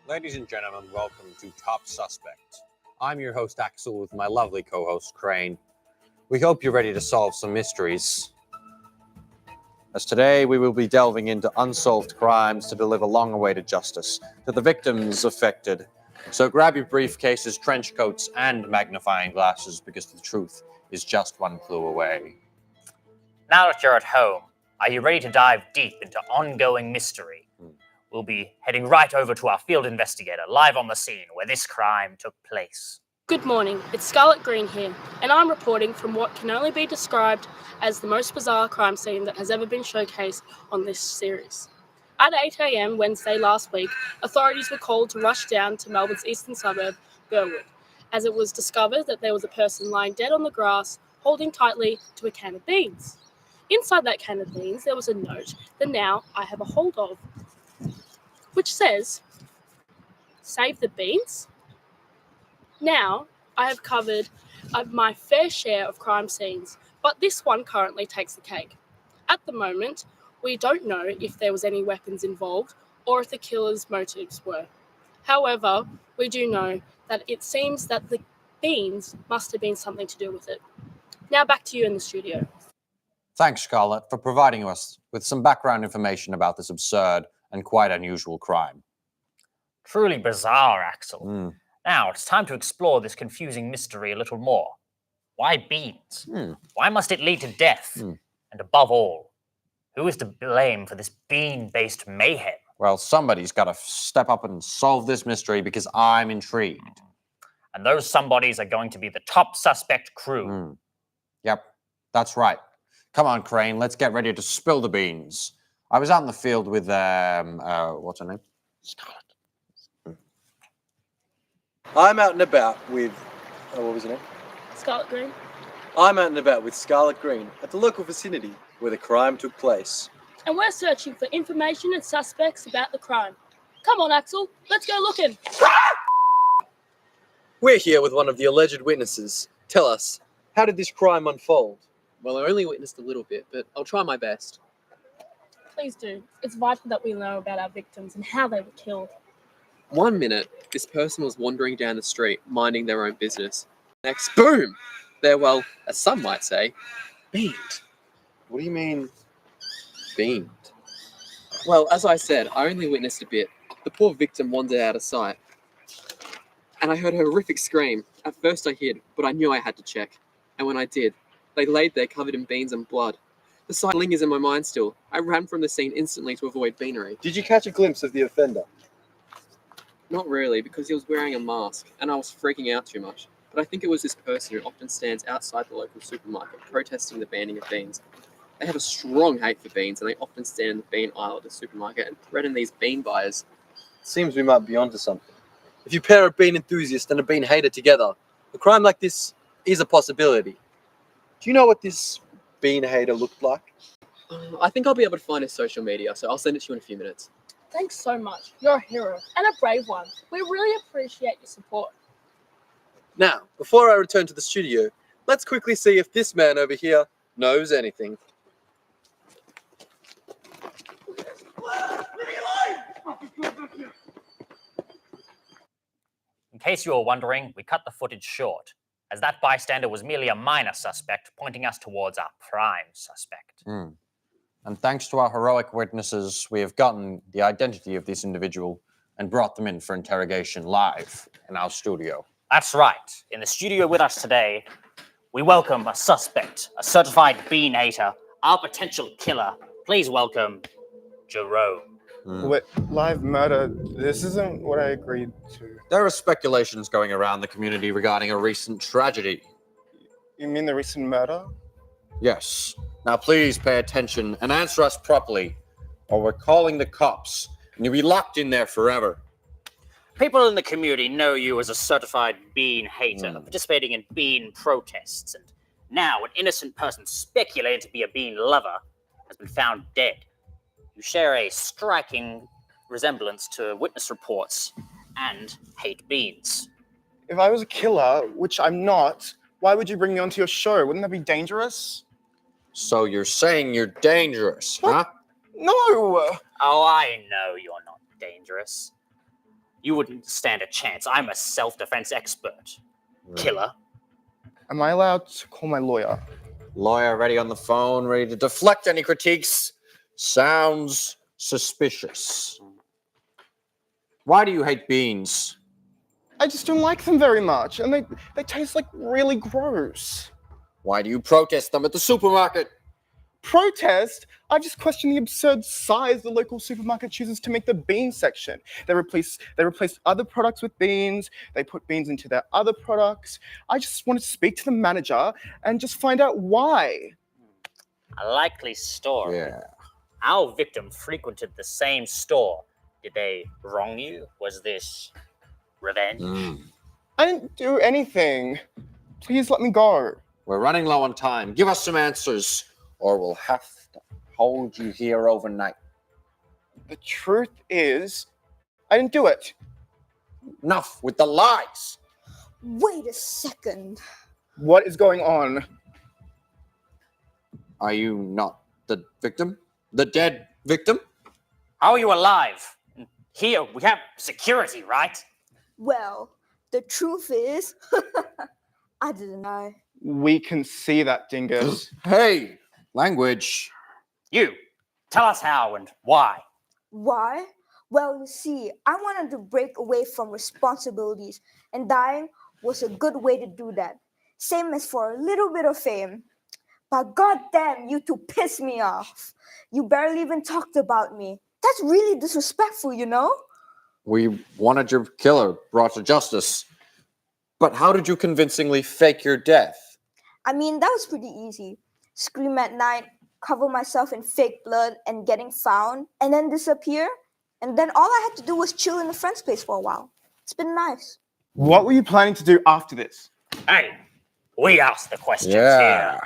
Ladies and gentlemen, welcome to Top Suspect. I'm your host Axel with my lovely co-host Crane. We hope you're ready to solve some mysteries. As today we will be delving into unsolved crimes to deliver long-awaited justice to the victims affected. So grab your briefcases, trench coats, and magnifying glasses because the truth is just one clue away. Now that you're at home, are you ready to dive deep into ongoing mystery? We'll be heading right over to our field investigator, live on the scene where this crime took place. Good morning, it's Scarlett Green here, and I'm reporting from what can only be described as the most bizarre crime scene that has ever been showcased on this series. At 8 a.m. Wednesday last week, authorities were called to rush down to Melbourne's eastern suburb, Burwood, as it was discovered that there was a person lying dead on the grass, holding tightly to a can of beans. Inside that can of beans, there was a note that now I have a hold of, which says, "Save the beans." Now, I have covered my fair share of crime scenes, but this one currently takes the cake. At the moment, we don't know if there was any weapons involved or if the killer's motives were. However, we do know that it seems that the beans must have been something to do with it. Now back to you in the studio. Thanks, Scarlett, for providing us with some background information about this absurd and quite unusual crime. Truly bizarre, Axel. Now, it's time to explore this confusing mystery a little more. Why beans? Why must it lead to death? And above all, who is to blame for this bean-based mayhem? Well, somebody's got to step up and solve this mystery because I'm intrigued. And those somebodies are going to be the Top Suspect crew. Yep, that's right. Come on, Crane, let's get ready to spill the beans. I was out in the field with, what's her name? Scarlett. I'm out and about with, what was her name? Scarlett Green. I'm out and about with Scarlett Green at the local vicinity where the crime took place. And we're searching for information and suspects about the crime. Come on, Axel, let's go looking. We're here with one of the alleged witnesses. Tell us, how did this crime unfold? Well, I only witnessed a little bit, but I'll try my best. Please do. It's vital that we know about our victims and how they were killed. 1 minute, this person was wandering down the street, minding their own business. Next, boom! They're, well, as some might say, beamed. What do you mean, beamed? Well, as I said, I only witnessed a bit. The poor victim wandered out of sight. And I heard a horrific scream. At first I hid, but I knew I had to check. And when I did, they laid there covered in beans and blood. The sight lingers in my mind still. I ran from the scene instantly to avoid beanery. Did you catch a glimpse of the offender? Not really, because he was wearing a mask, and I was freaking out too much. But I think it was this person who often stands outside the local supermarket protesting the banning of beans. They have a strong hate for beans, and they often stand in the bean aisle at the supermarket and threaten these bean buyers. Seems we might be onto something. If you pair a bean enthusiast and a bean hater together, a crime like this is a possibility. Do you know what this bean hater looked like? I think I'll be able to find his social media, so I'll send it to you in a few minutes. Thanks so much. You're a hero and a brave one. We really appreciate your support. Now, before I return to the studio, let's quickly see if this man over here knows anything. In case you were wondering, we cut the footage short, as that bystander was merely a minor suspect pointing us towards our prime suspect. And thanks to our heroic witnesses, we have gotten the identity of this individual and brought them in for interrogation live in our studio. That's right. In the studio with us today, we welcome a suspect, a certified bean hater, our potential killer. Please welcome Jerome. Wait, live murder, this isn't what I agreed to. There are speculations going around the community regarding a recent tragedy. You mean the recent murder? Yes. Now please pay attention and answer us properly, or we're calling the cops, and you'll be locked in there forever. People in the community know you as a certified bean hater, participating in bean protests, and now an innocent person speculated to be a bean lover has been found dead. You share a striking resemblance to witness reports and hate beans. If I was a killer, which I'm not, why would you bring me onto your show? Wouldn't that be dangerous? So you're saying you're dangerous, huh? No! Oh, I know you're not dangerous. You wouldn't stand a chance. I'm a self-defense expert. Killer. Am I allowed to call my lawyer? Lawyer ready on the phone, ready to deflect any critiques. Sounds suspicious. Why do you hate beans? I just don't like them very much, and they taste like really gross. Why do you protest them at the supermarket? Protest? I just question the absurd size the local supermarket chooses to make the bean section. They replace other products with beans. They put beans into their other products. I just want to speak to the manager and just find out why. A likely story. Yeah. Our victim frequented the same store. Did they wrong you? Was this revenge? I didn't do anything. Please let me go. We're running low on time. Give us some answers, or we'll have to hold you here overnight. The truth is, I didn't do it. Enough with the lies. Wait a second. What is going on? Are you not the victim? The dead victim? How are you alive? Here we have security, right? Well, the truth is, I didn't know. We can see that, dingus. Hey, language. You, tell us how and why. Why? Well, you see, I wanted to break away from responsibilities, and dying was a good way to do that. Same as for a little bit of fame. But goddamn, you two pissed me off. You barely even talked about me. That's really disrespectful, you know? We wanted your killer brought to justice. But how did you convincingly fake your death? I mean, that was pretty easy. Scream at night, cover myself in fake blood and getting found, and then disappear. And then all I had to do was chill in the friend space for a while. It's been nice. What were you planning to do after this? Hey, we asked the questions here.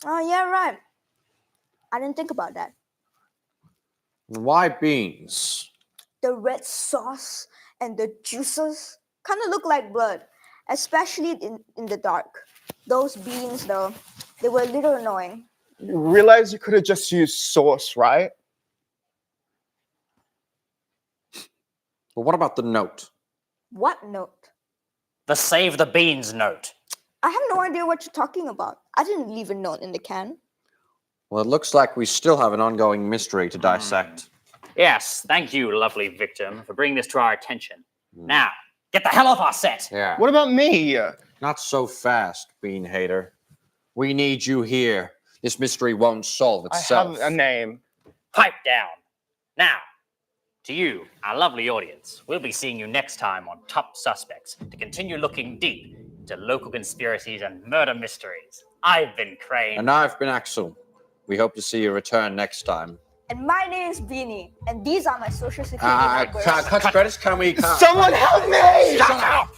Oh, yeah, right. I didn't think about that. Why beans? The red sauce and the juices kind of look like blood, especially in the dark. Those beans, though, they were a little annoying. You realize you could have just used sauce, right? But what about the note? What note? The save the beans note. I have no idea what you're talking about. I didn't leave a note in the can. Well, it looks like we still have an ongoing mystery to dissect. Yes, thank you, lovely victim, for bringing this to our attention. Now, get the hell off our set. Yeah. What about me? Not so fast, bean hater. We need you here. This mystery won't solve I itself. have a name. Pipe down. Now, to you, our lovely audience, we'll be seeing you next time on Top Suspects to continue looking deep into local conspiracies and murder mysteries. I've been Crane. And I've been Axel. We hope to see you return next time. And my name is Beanie, and these are my social security numbers. Cut credits, can we? Someone help me! Shut up!